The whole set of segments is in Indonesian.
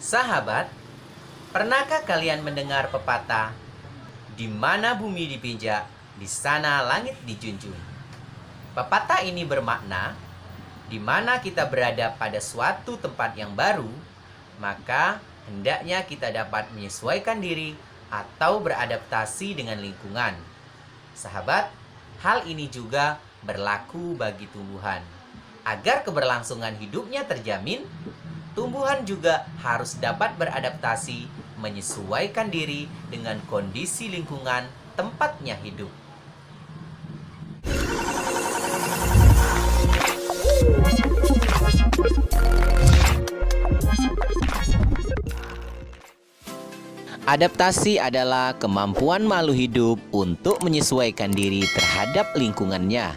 Sahabat, pernahkah kalian mendengar pepatah, "Di mana bumi dipijak, di sana langit dijunjung"? Pepatah ini bermakna, di mana kita berada pada suatu tempat yang baru, maka hendaknya kita dapat menyesuaikan diri atau beradaptasi dengan lingkungan. Sahabat, hal ini juga berlaku bagi tumbuhan. Agar keberlangsungan hidupnya terjamin, tumbuhan juga harus dapat beradaptasi, menyesuaikan diri dengan kondisi lingkungan tempatnya hidup. Adaptasi adalah kemampuan makhluk hidup untuk menyesuaikan diri terhadap lingkungannya.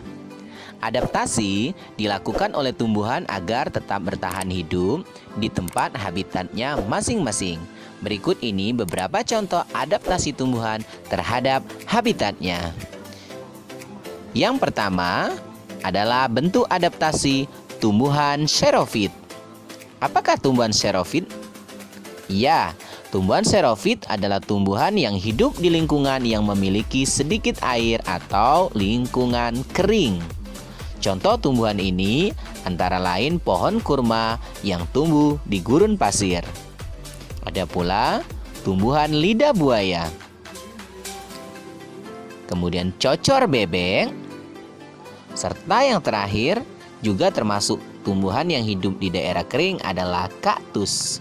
Adaptasi dilakukan oleh tumbuhan agar tetap bertahan hidup di tempat habitatnya masing-masing. Berikut ini beberapa contoh adaptasi tumbuhan terhadap habitatnya. Yang pertama adalah bentuk adaptasi tumbuhan xerofit. Apakah tumbuhan xerofit? Ya, tumbuhan xerofit adalah tumbuhan yang hidup di lingkungan yang memiliki sedikit air atau lingkungan kering. Contoh tumbuhan ini antara lain pohon kurma yang tumbuh di gurun pasir. Ada pula tumbuhan lidah buaya. Kemudian cocor bebek. Serta yang terakhir juga termasuk tumbuhan yang hidup di daerah kering adalah kaktus.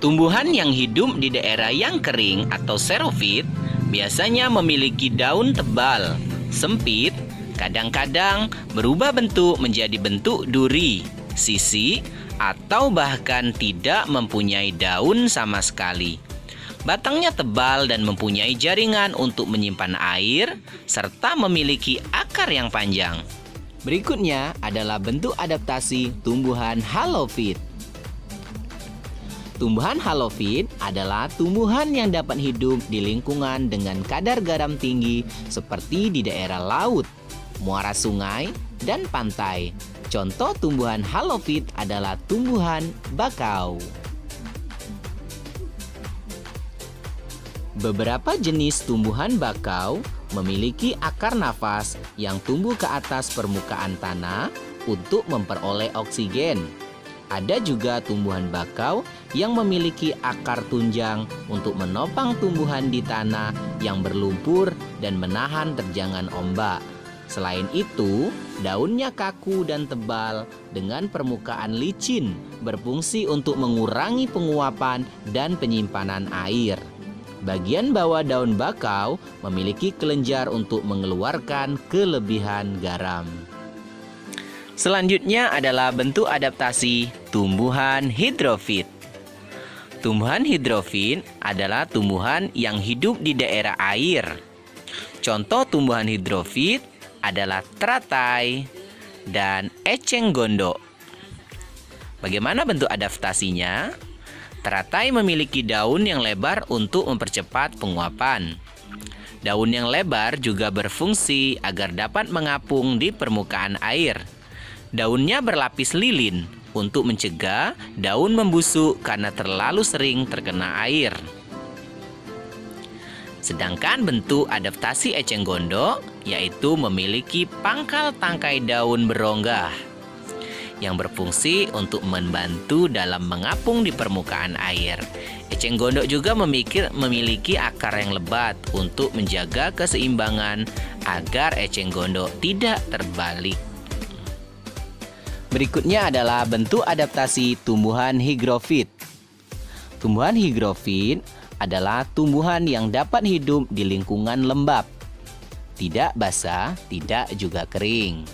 Tumbuhan yang hidup di daerah yang kering atau xerofit biasanya memiliki daun tebal, sempit, kadang-kadang berubah bentuk menjadi bentuk duri, sisi, atau bahkan tidak mempunyai daun sama sekali. Batangnya tebal dan mempunyai jaringan untuk menyimpan air, serta memiliki akar yang panjang. Berikutnya adalah bentuk adaptasi tumbuhan halofit. Tumbuhan halofit adalah tumbuhan yang dapat hidup di lingkungan dengan kadar garam tinggi seperti di daerah laut, muara sungai, dan pantai. Contoh tumbuhan halofit adalah tumbuhan bakau. Beberapa jenis tumbuhan bakau memiliki akar nafas yang tumbuh ke atas permukaan tanah untuk memperoleh oksigen. Ada juga tumbuhan bakau yang memiliki akar tunjang untuk menopang tumbuhan di tanah yang berlumpur dan menahan terjangan ombak. Selain itu, daunnya kaku dan tebal dengan permukaan licin, berfungsi untuk mengurangi penguapan dan penyimpanan air. Bagian bawah daun bakau memiliki kelenjar untuk mengeluarkan kelebihan garam. Selanjutnya adalah bentuk adaptasi tumbuhan hidrofit. Tumbuhan hidrofit adalah tumbuhan yang hidup di daerah air. Contoh tumbuhan hidrofit adalah teratai dan eceng gondok. Bagaimana bentuk adaptasinya? Teratai memiliki daun yang lebar untuk mempercepat penguapan. Daun yang lebar juga berfungsi agar dapat mengapung di permukaan air. Daunnya berlapis lilin untuk mencegah daun membusuk karena terlalu sering terkena air. Sedangkan bentuk adaptasi eceng gondok yaitu memiliki pangkal tangkai daun berongga yang berfungsi untuk membantu dalam mengapung di permukaan air. Eceng gondok juga memiliki akar yang lebat untuk menjaga keseimbangan agar eceng gondok tidak terbalik. Berikutnya adalah bentuk adaptasi tumbuhan higrofit. Tumbuhan higrofit adalah tumbuhan yang dapat hidup di lingkungan lembab, tidak basah, tidak juga kering.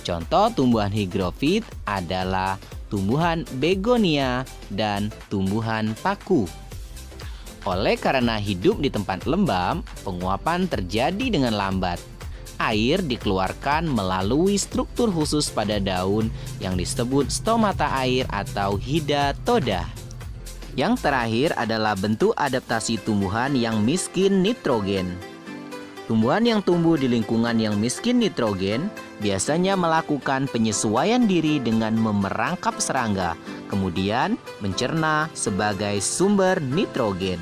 Contoh tumbuhan higrofit adalah tumbuhan begonia dan tumbuhan paku. Oleh karena hidup di tempat lembab, penguapan terjadi dengan lambat. Air dikeluarkan melalui struktur khusus pada daun yang disebut stomata air atau hidatoda. Yang terakhir adalah bentuk adaptasi tumbuhan yang miskin nitrogen. Tumbuhan yang tumbuh di lingkungan yang miskin nitrogen biasanya melakukan penyesuaian diri dengan memerangkap serangga, kemudian mencerna sebagai sumber nitrogen.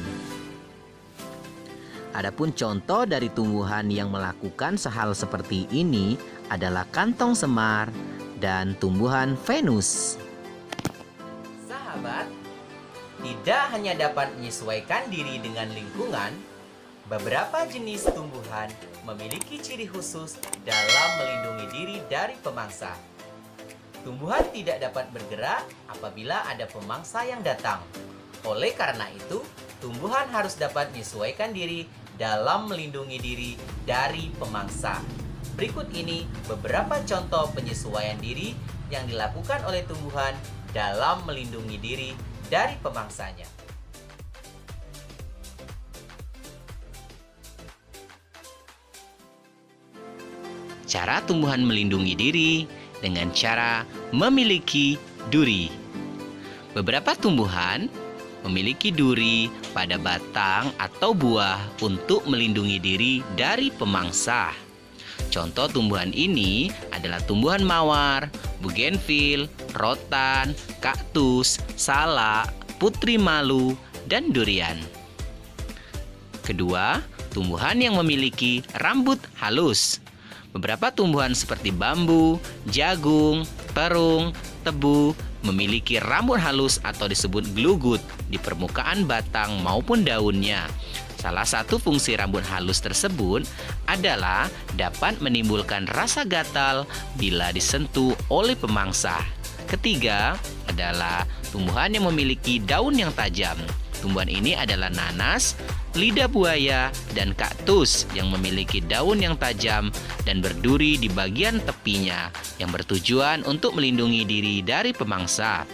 Adapun contoh dari tumbuhan yang melakukan hal seperti ini adalah kantong semar dan tumbuhan Venus. Sahabat, tidak hanya dapat menyesuaikan diri dengan lingkungan, beberapa jenis tumbuhan memiliki ciri khusus dalam melindungi diri dari pemangsa. Tumbuhan tidak dapat bergerak apabila ada pemangsa yang datang. Oleh karena itu, tumbuhan harus dapat menyesuaikan diri dalam melindungi diri dari pemangsa. Berikut ini beberapa contoh penyesuaian diri yang dilakukan oleh tumbuhan dalam melindungi diri dari pemangsanya. Cara tumbuhan melindungi diri dengan cara memiliki duri. Beberapa tumbuhan memiliki duri pada batang atau buah untuk melindungi diri dari pemangsa. Contoh tumbuhan ini adalah tumbuhan mawar, bugenvil, rotan, kaktus, salak, putri malu, dan durian. Kedua, tumbuhan yang memiliki rambut halus. Beberapa tumbuhan seperti bambu, jagung, terung, tebu memiliki rambut halus atau disebut glugut di permukaan batang maupun daunnya. Salah satu fungsi rambut halus tersebut adalah dapat menimbulkan rasa gatal bila disentuh oleh pemangsa. Ketiga adalah tumbuhan yang memiliki daun yang tajam. Tumbuhan ini adalah nanas, lidah buaya, dan kaktus yang memiliki daun yang tajam dan berduri di bagian tepinya yang bertujuan untuk melindungi diri dari pemangsa.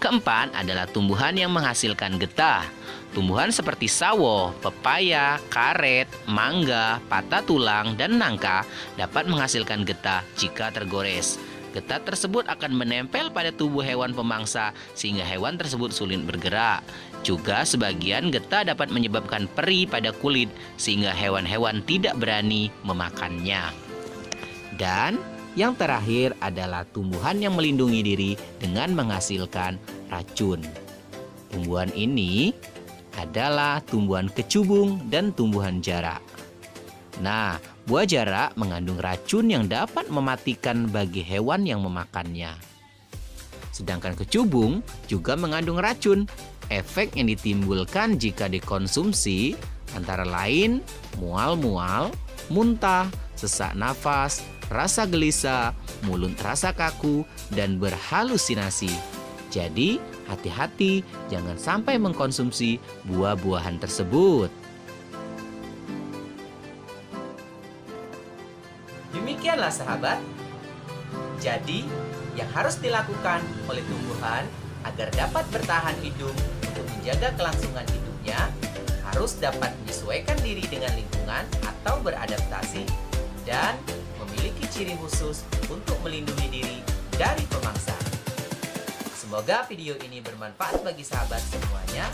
Keempat adalah tumbuhan yang menghasilkan getah. Tumbuhan seperti sawo, pepaya, karet, mangga, patah tulang, dan nangka dapat menghasilkan getah jika tergores. Getah tersebut akan menempel pada tubuh hewan pemangsa sehingga hewan tersebut sulit bergerak. Juga sebagian getah dapat menyebabkan perih pada kulit sehingga hewan-hewan tidak berani memakannya. Dan yang terakhir adalah tumbuhan yang melindungi diri dengan menghasilkan racun. Tumbuhan ini adalah tumbuhan kecubung dan tumbuhan jarak. Nah, buah jarak mengandung racun yang dapat mematikan bagi hewan yang memakannya. Sedangkan kecubung juga mengandung racun. Efek yang ditimbulkan jika dikonsumsi antara lain mual-mual, muntah, sesak nafas, rasa gelisah, mulut terasa kaku, dan berhalusinasi. Jadi, hati-hati jangan sampai mengkonsumsi buah-buahan tersebut. Demikianlah sahabat. Jadi, yang harus dilakukan oleh tumbuhan agar dapat bertahan hidup untuk menjaga kelangsungan hidupnya harus dapat menyesuaikan diri dengan lingkungan atau beradaptasi dan memiliki ciri khusus untuk melindungi diri dari pemangsa. Semoga video ini bermanfaat bagi sahabat semuanya.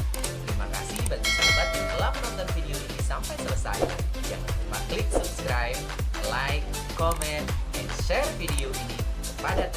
Terima kasih bagi sahabat yang telah menonton video ini sampai selesai. Jangan lupa klik subscribe, like, comment, and share video ini kepada